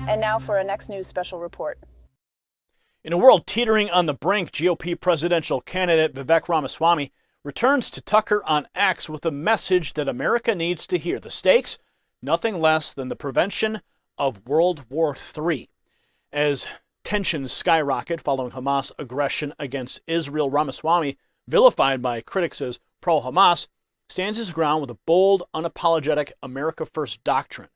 And now for a Next News special report. In a world teetering on the brink, GOP presidential candidate Vivek Ramaswamy returns to Tucker on X with a message that America needs to hear. The stakes, nothing less than the prevention of World War III. As tensions skyrocket following Hamas aggression against Israel, Ramaswamy, vilified by critics as pro-Hamas, stands his ground with a bold, unapologetic America First doctrine.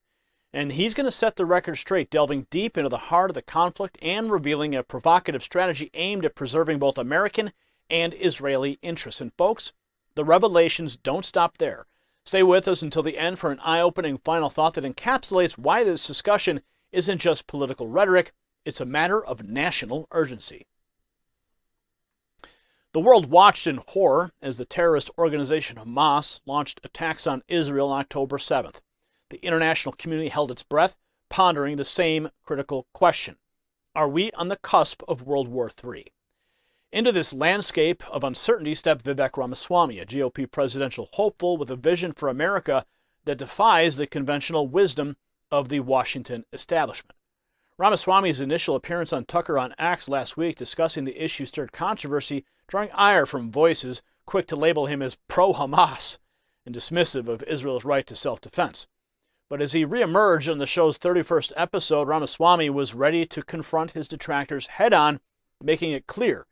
And he's going to set the record straight, delving deep into the heart of the conflict and revealing a provocative strategy aimed at preserving both American and Israeli interests. And folks, the revelations don't stop there. Stay with us until the end for an eye-opening final thought that encapsulates why this discussion isn't just political rhetoric, it's a matter of national urgency. The world watched in horror as the terrorist organization Hamas launched attacks on Israel on October 7th. The international community held its breath, pondering the same critical question. Are we on the cusp of World War III? Into this landscape of uncertainty stepped Vivek Ramaswamy, a GOP presidential hopeful with a vision for America that defies the conventional wisdom of the Washington establishment. Ramaswamy's initial appearance on Tucker on X last week discussing the issue stirred controversy, drawing ire from voices quick to label him as pro-Hamas and dismissive of Israel's right to self-defense. But as he reemerged on the show's 31st episode, Ramaswamy was ready to confront his detractors head-on, making it clear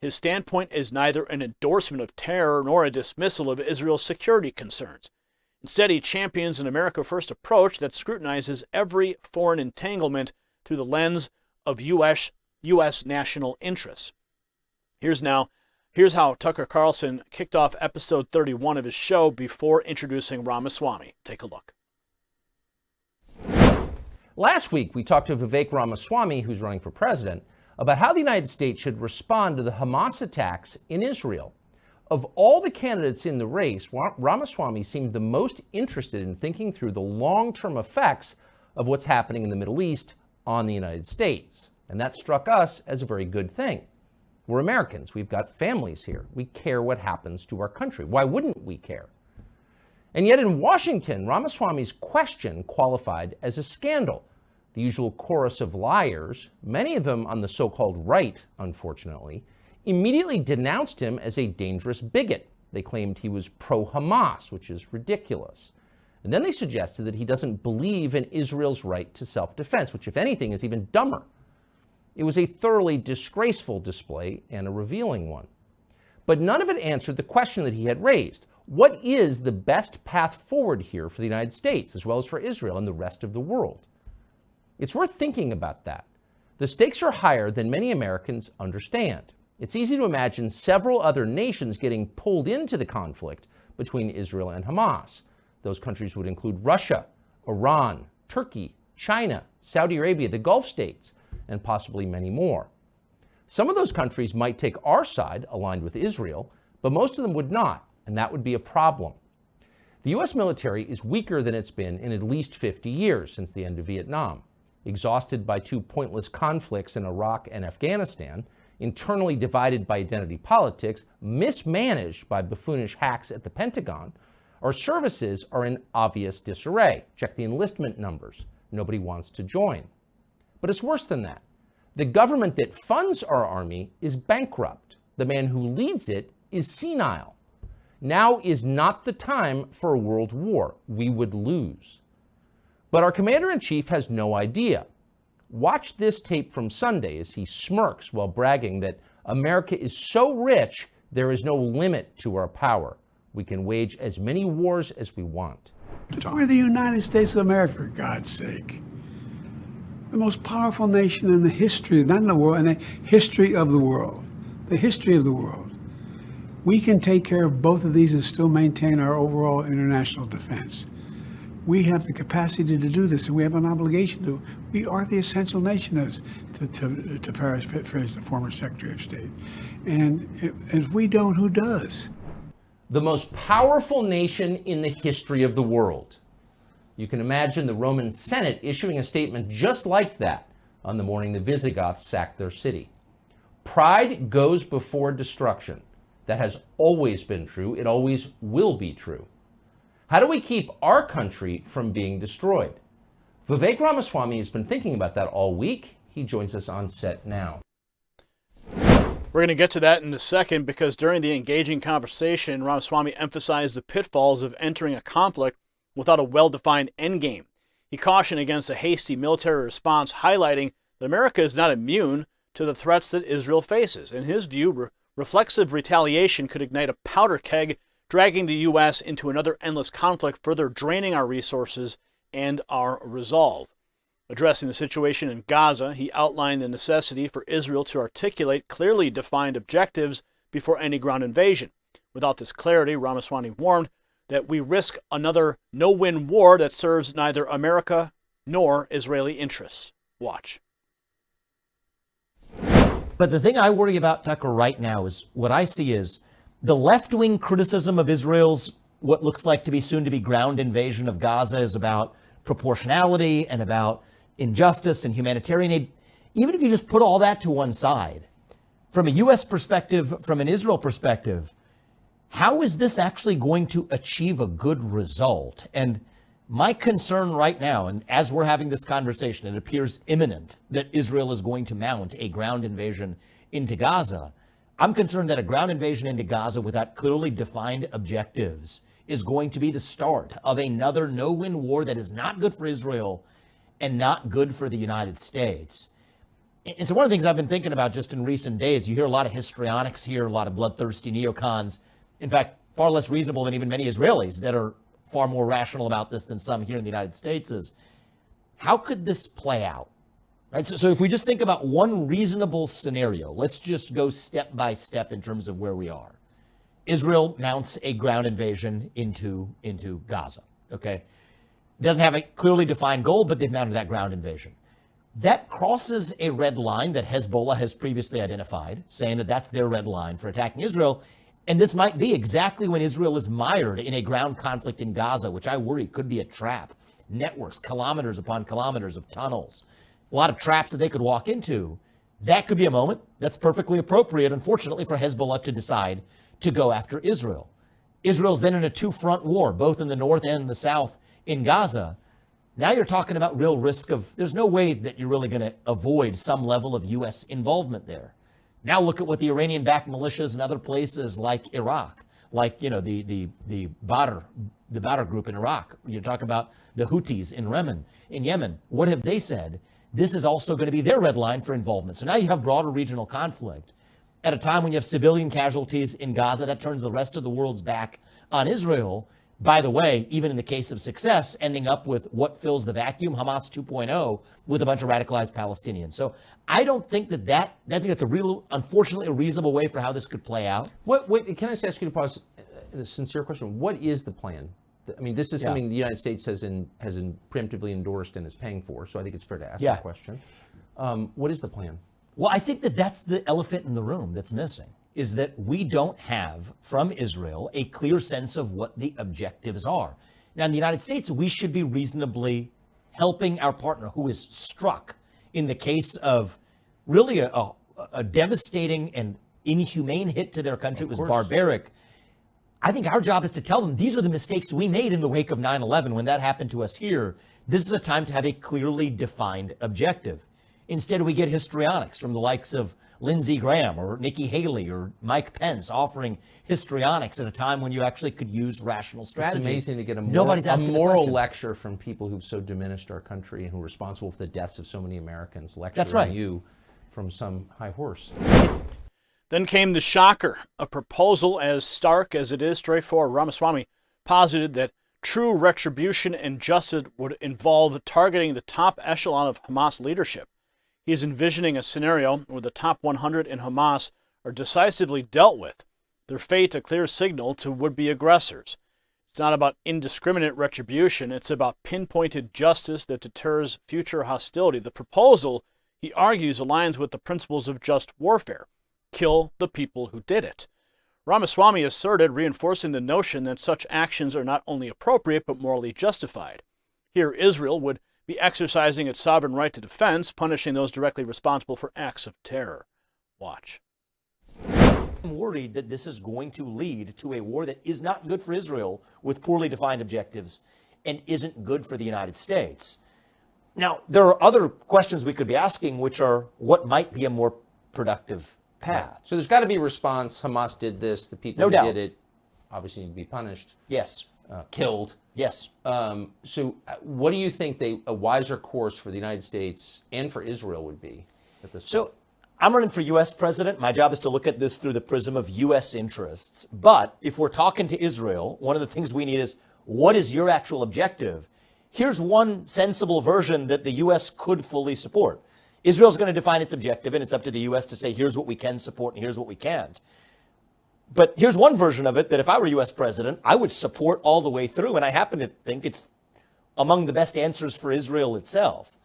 his standpoint is neither an endorsement of terror nor a dismissal of Israel's security concerns. Instead, he champions an America First approach that scrutinizes every foreign entanglement through the lens of U.S. national interests. Here's how Tucker Carlson kicked off episode 31 of his show before introducing Ramaswamy. Take a look. Last week, we talked to Vivek Ramaswamy, who's running for president, about how the United States should respond to the Hamas attacks in Israel. Of all the candidates in the race, Ramaswamy seemed the most interested in thinking through the long-term effects of what's happening in the Middle East on the United States. And that struck us as a very good thing. We're Americans. We've got families here. We care what happens to our country. Why wouldn't we care? And yet in Washington, Ramaswamy's question qualified as a scandal. The usual chorus of liars, many of them on the so-called right, unfortunately, immediately denounced him as a dangerous bigot. They claimed he was pro-Hamas, which is ridiculous. And then they suggested that he doesn't believe in Israel's right to self-defense, which, if anything, is even dumber. It was a thoroughly disgraceful display and a revealing one. But none of it answered the question that he had raised. What is the best path forward here for the United States, as well as for Israel and the rest of the world? It's worth thinking about that. The stakes are higher than many Americans understand. It's easy to imagine several other nations getting pulled into the conflict between Israel and Hamas. Those countries would include Russia, Iran, Turkey, China, Saudi Arabia, the Gulf states, and possibly many more. Some of those countries might take our side, aligned with Israel, but most of them would not, and that would be a problem. The U.S. military is weaker than it's been in at least 50 years since the end of Vietnam. Exhausted by two pointless conflicts in Iraq and Afghanistan, internally divided by identity politics, mismanaged by buffoonish hacks at the Pentagon, our services are in obvious disarray. Check the enlistment numbers. Nobody wants to join. But it's worse than that. The government that funds our army is bankrupt. The man who leads it is senile. Now is not the time for a world war. We would lose. But our commander-in-chief has no idea. Watch this tape from Sunday as he smirks while bragging that America is so rich, there is no limit to our power. We can wage as many wars as we want. We're the United States of America, for God's sake. The most powerful nation in the history, not in the world, in the history of the world. The history of the world. We can take care of both of these and still maintain our overall international defense. We have the capacity to do this, and we have an obligation to. We are the essential nation, as to paraphrase the former Secretary of State. And if we don't, who does? The most powerful nation in the history of the world. You can imagine the Roman Senate issuing a statement just like that on the morning the Visigoths sacked their city. Pride goes before destruction. That has always been true. It always will be true. How do we keep our country from being destroyed? Vivek Ramaswamy has been thinking about that all week. He joins us on set now. We're going to get to that in a second, because during the engaging conversation, Ramaswamy emphasized the pitfalls of entering a conflict without a well-defined endgame. He cautioned against a hasty military response, highlighting that America is not immune to the threats that Israel faces. In his view, reflexive retaliation could ignite a powder keg, dragging the U.S. into another endless conflict, further draining our resources and our resolve. Addressing the situation in Gaza, he outlined the necessity for Israel to articulate clearly defined objectives before any ground invasion. Without this clarity, Ramaswamy warned that we risk another no-win war that serves neither America nor Israeli interests. Watch. But the thing I worry about, Tucker, right now is what I see is the left-wing criticism of Israel's what looks like to be soon to be ground invasion of Gaza is about proportionality and about injustice and humanitarian aid. Even if you just put all that to one side, from a U.S. perspective, from an Israel perspective, how is this actually going to achieve a good result? And my concern right now, and as we're having this conversation, it appears imminent that Israel is going to mount a ground invasion into Gaza. I'm concerned that a ground invasion into Gaza without clearly defined objectives is going to be the start of another no-win war that is not good for Israel and not good for the United States. And so one of the things I've been thinking about just in recent days, you hear a lot of histrionics here, a lot of bloodthirsty neocons, in fact, far less reasonable than even many Israelis that are far more rational about this than some here in the United States, is how could this play out? Right? So if we just think about one reasonable scenario, let's just go step by step in terms of where we are. Israel mounts a ground invasion into Gaza, okay? Doesn't have a clearly defined goal, but they've mounted that ground invasion. That crosses a red line that Hezbollah has previously identified, saying that that's their red line for attacking Israel. And this might be exactly when Israel is mired in a ground conflict in Gaza, which I worry could be a trap. Networks, kilometers upon kilometers of tunnels, a lot of traps that they could walk into. That could be a moment that's perfectly appropriate, unfortunately, for Hezbollah to decide to go after Israel. Israel's been in a two-front war, both in the north and the south in Gaza. Now you're talking about real risk of, there's no way that you're really going to avoid some level of U.S. involvement there. Now look at what the Iranian-backed militias and other places like Iraq, like, you know, the Badr group in Iraq. You talk about the Houthis in Yemen. What have they said? This is also going to be their red line for involvement. So now you have broader regional conflict at a time when you have civilian casualties in Gaza. That turns the rest of the world's back on Israel. By the way, even in the case of success, ending up with what fills the vacuum, Hamas 2.0, with a bunch of radicalized Palestinians. So I don't think I think that's unfortunately, a reasonable way for how this could play out. Can I just ask you to pause a sincere question? What is the plan? I mean, this is something the United States has preemptively endorsed and is paying for, so I think it's fair to ask that question. What is the plan? Well, I think that's the elephant in the room that's missing, is that we don't have from Israel a clear sense of what the objectives are. Now, in the United States, we should be reasonably helping our partner who is struck in the case of really a devastating and inhumane hit to their country. It was barbaric. I think our job is to tell them these are the mistakes we made in the wake of 9/11 when that happened to us here. This is a time to have a clearly defined objective. Instead, we get histrionics from the likes of Lindsey Graham or Nikki Haley or Mike Pence offering histrionics at a time when you actually could use rational strategy. It's amazing to get a moral lecture from people who've so diminished our country and who are responsible for the deaths of so many Americans, lecturing you from some high horse. Then came the shocker, a proposal as stark as it is straightforward. Ramaswamy posited that true retribution and justice would involve targeting the top echelon of Hamas leadership. He's envisioning a scenario where the top 100 in Hamas are decisively dealt with, their fate a clear signal to would-be aggressors. It's not about indiscriminate retribution, it's about pinpointed justice that deters future hostility. The proposal, he argues, aligns with the principles of just warfare. Kill the people who did it. Ramaswamy asserted, reinforcing the notion that such actions are not only appropriate but morally justified. Here, Israel would be exercising its sovereign right to defense, punishing those directly responsible for acts of terror. Watch. I'm worried that this is going to lead to a war that is not good for Israel with poorly defined objectives and isn't good for the United States. Now, there are other questions we could be asking, which are what might be a more productive path. So there's got to be a response. Hamas did this. The people who did it obviously need to be punished. Yes. Killed. Yes. So what do you think a wiser course for the United States and for Israel would be at this point? So I'm running for U.S. president. My job is to look at this through the prism of U.S. interests. But if we're talking to Israel, one of the things we need is, what is your actual objective? Here's one sensible version that the U.S. could fully support. Israel's going to define its objective, and it's up to the U.S. to say, here's what we can support and here's what we can't. But here's one version of it that if I were U.S. president, I would support all the way through, and I happen to think it's among the best answers for Israel itself.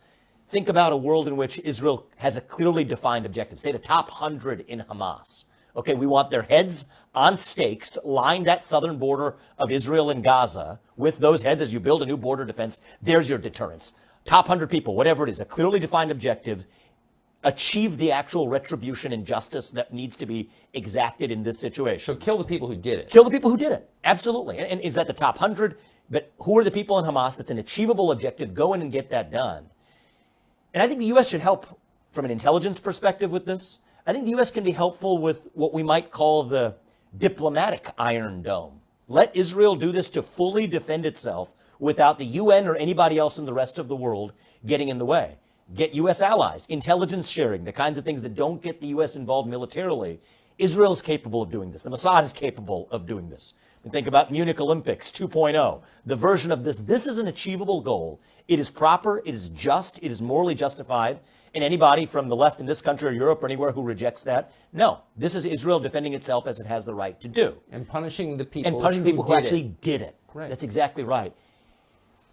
Think about a world in which Israel has a clearly defined objective, say the top 100 in Hamas. Okay, we want their heads on stakes, line that southern border of Israel and Gaza. With those heads, as you build a new border defense, there's your deterrence. Top 100 people, whatever it is, a clearly defined objective, achieve the actual retribution and justice that needs to be exacted in this situation. So kill the people who did it. Kill the people who did it, absolutely. And is that the top 100? But who are the people in Hamas? That's an achievable objective. Go in and get that done. And I think the U.S. should help from an intelligence perspective with this. I think the U.S. can be helpful with what we might call the diplomatic Iron Dome. Let Israel do this to fully defend itself without the UN or anybody else in the rest of the world getting in the way. Get U.S. allies, intelligence sharing, the kinds of things that don't get the U.S. involved militarily. Israel's capable of doing this. The Mossad is capable of doing this. And think about Munich Olympics 2.0, the version of this. This is an achievable goal. It is proper, it is just, it is morally justified. And anybody from the left in this country or Europe or anywhere who rejects that, no, this is Israel defending itself as it has the right to do. And punishing the people who actually did it. Right. That's exactly right.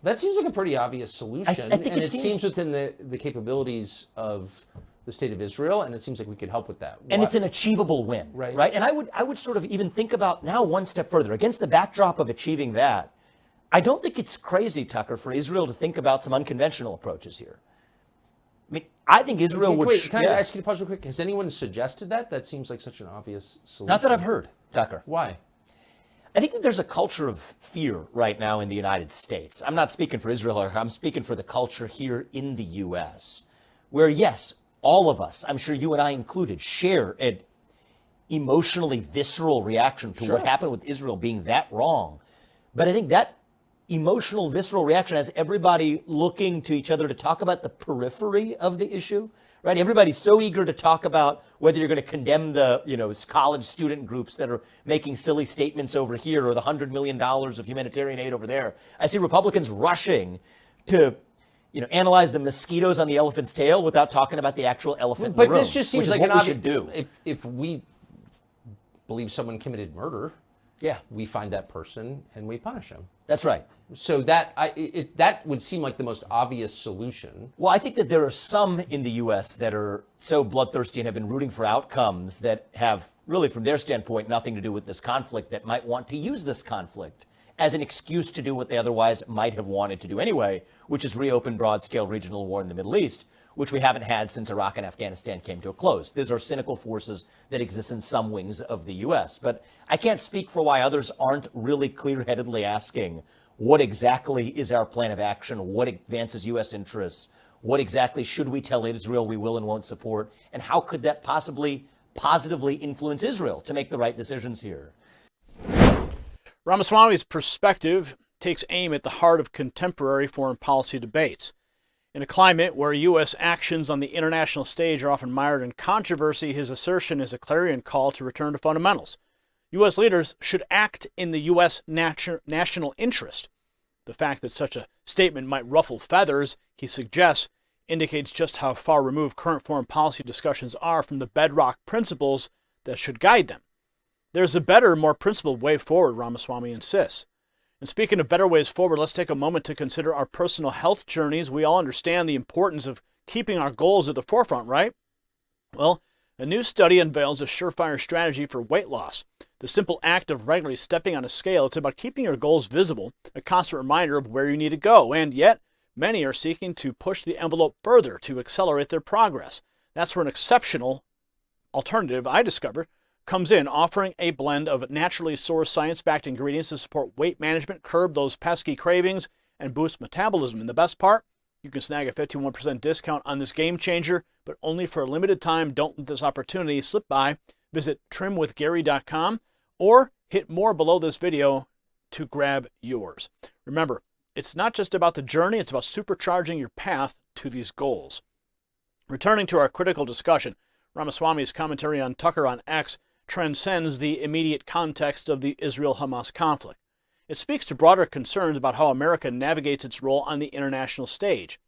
That seems like a pretty obvious solution. I think and it it seems within the capabilities of the state of Israel, and it seems like we could help with that. And it's an achievable win, right? And I would sort of even think about now one step further. Against the backdrop of achieving that, I don't think it's crazy, Tucker, for Israel to think about some unconventional approaches here. I mean, I think Israel would... Wait, can I ask you to pause real quick? Has anyone suggested that? That seems like such an obvious solution. Not that I've heard, Tucker. Why? I think that there's a culture of fear right now in the United States. I'm not speaking for Israel, I'm speaking for the culture here in the U.S., where, yes, all of us, I'm sure you and I included, share an emotionally visceral reaction to what happened with Israel being that wrong. But I think that emotional, visceral reaction has everybody looking to each other to talk about the periphery of the issue, right? Everybody's so eager to talk about whether you're going to condemn the, college student groups that are making silly statements over here or the $100 million of humanitarian aid over there. I see Republicans rushing to, analyze the mosquitoes on the elephant's tail without talking about the actual elephant in the room. But this just seems like what we should do. If we believe someone committed murder, we find that person and we punish him. That's right. So that would seem like the most obvious solution. Well, I think that there are some in the U.S. that are so bloodthirsty and have been rooting for outcomes that have really, from their standpoint, nothing to do with this conflict, that might want to use this conflict as an excuse to do what they otherwise might have wanted to do anyway, which is reopen broad-scale regional war in the Middle East, which we haven't had since Iraq and Afghanistan came to a close. These are cynical forces that exist in some wings of the U.S. But I can't speak for why others aren't really clear-headedly asking, what exactly is our plan of action? What advances U.S. interests? What exactly should we tell Israel we will and won't support? And how could that possibly positively influence Israel to make the right decisions here? Ramaswamy's perspective takes aim at the heart of contemporary foreign policy debates. In a climate where U.S. actions on the international stage are often mired in controversy, his assertion is a clarion call to return to fundamentals. U.S. leaders should act in the U.S. national interest. The fact that such a statement might ruffle feathers, he suggests, indicates just how far removed current foreign policy discussions are from the bedrock principles that should guide them. There's a better, more principled way forward, Ramaswamy insists. And speaking of better ways forward, let's take a moment to consider our personal health journeys. We all understand the importance of keeping our goals at the forefront, right? Well, a new study unveils a surefire strategy for weight loss. The simple act of regularly stepping on a scale, it's about keeping your goals visible, a constant reminder of where you need to go. And yet, many are seeking to push the envelope further to accelerate their progress. That's where an exceptional alternative I discovered comes in offering a blend of naturally sourced science-backed ingredients to support weight management, curb those pesky cravings, and boost metabolism. And the best part, you can snag a 51% discount on this game changer, but only for a limited time. Don't let this opportunity slip by. Visit trimwithgary.com or hit more below this video to grab yours. Remember, it's not just about the journey, it's about supercharging your path to these goals. Returning to our critical discussion, Ramaswamy's commentary on Tucker on X transcends the immediate context of the Israel-Hamas conflict. It speaks to broader concerns about how America navigates its role on the international stage.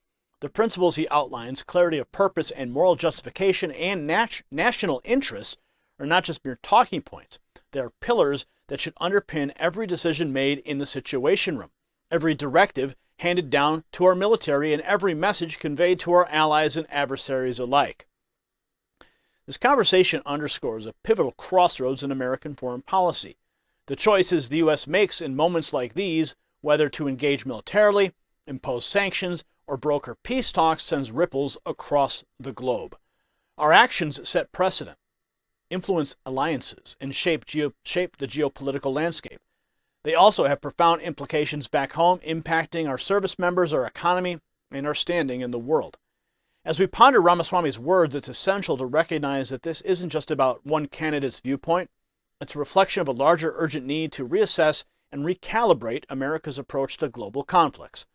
The principles he outlines, clarity of purpose and moral justification and national interests, are not just mere talking points. They are pillars that should underpin every decision made in the Situation Room, every directive handed down to our military, and every message conveyed to our allies and adversaries alike. This conversation underscores a pivotal crossroads in American foreign policy. The choices the U.S. makes in moments like these, whether to engage militarily, impose sanctions, or broker peace talks, sends ripples across the globe. Our actions set precedent, influence alliances, and shape the geopolitical landscape. They also have profound implications back home, impacting our service members, our economy, and our standing in the world. As we ponder Ramaswamy's words, it's essential to recognize that this isn't just about one candidate's viewpoint. It's a reflection of a larger urgent need to reassess and recalibrate America's approach to global conflicts.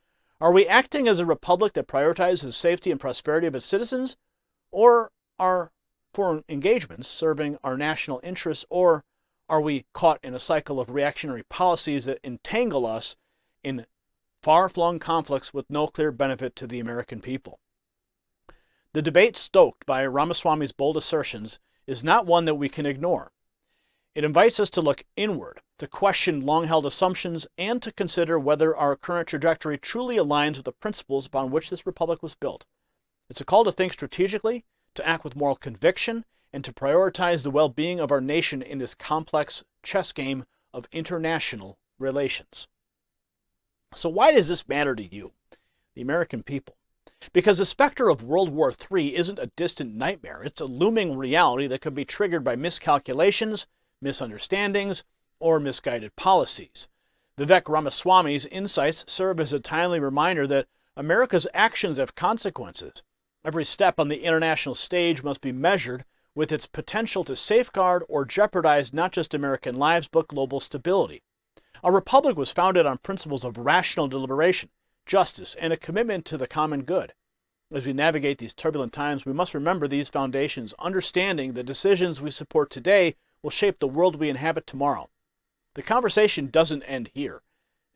Are we acting as a republic that prioritizes the safety and prosperity of its citizens? Or are foreign engagements serving our national interests? Or are we caught in a cycle of reactionary policies that entangle us in far-flung conflicts with no clear benefit to the American people? The debate stoked by Ramaswamy's bold assertions is not one that we can ignore. It invites us to look inward, to question long-held assumptions, and to consider whether our current trajectory truly aligns with the principles upon which this republic was built. It's a call to think strategically, to act with moral conviction, and to prioritize the well-being of our nation in this complex chess game of international relations. So why does this matter to you, the American people? Because the specter of World War III isn't a distant nightmare. It's a looming reality that could be triggered by miscalculations, misunderstandings, or misguided policies. Vivek Ramaswamy's insights serve as a timely reminder that America's actions have consequences. Every step on the international stage must be measured with its potential to safeguard or jeopardize not just American lives, but global stability. Our republic was founded on principles of rational deliberation, justice, and a commitment to the common good. As we navigate these turbulent times, we must remember these foundations, understanding the decisions we support today will shape the world we inhabit tomorrow. The conversation doesn't end here.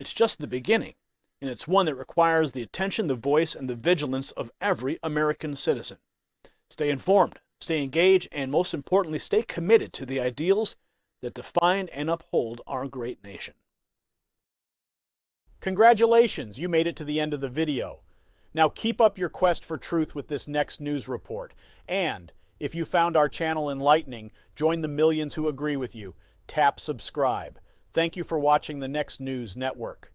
It's just the beginning, and it's one that requires the attention, the voice, and the vigilance of every American citizen. Stay informed, stay engaged, and most importantly, stay committed to the ideals that define and uphold our great nation. Congratulations, you made it to the end of the video. Now keep up your quest for truth with this next news report. And if you found our channel enlightening, join the millions who agree with you. Tap subscribe. Thank you for watching the Next News Network.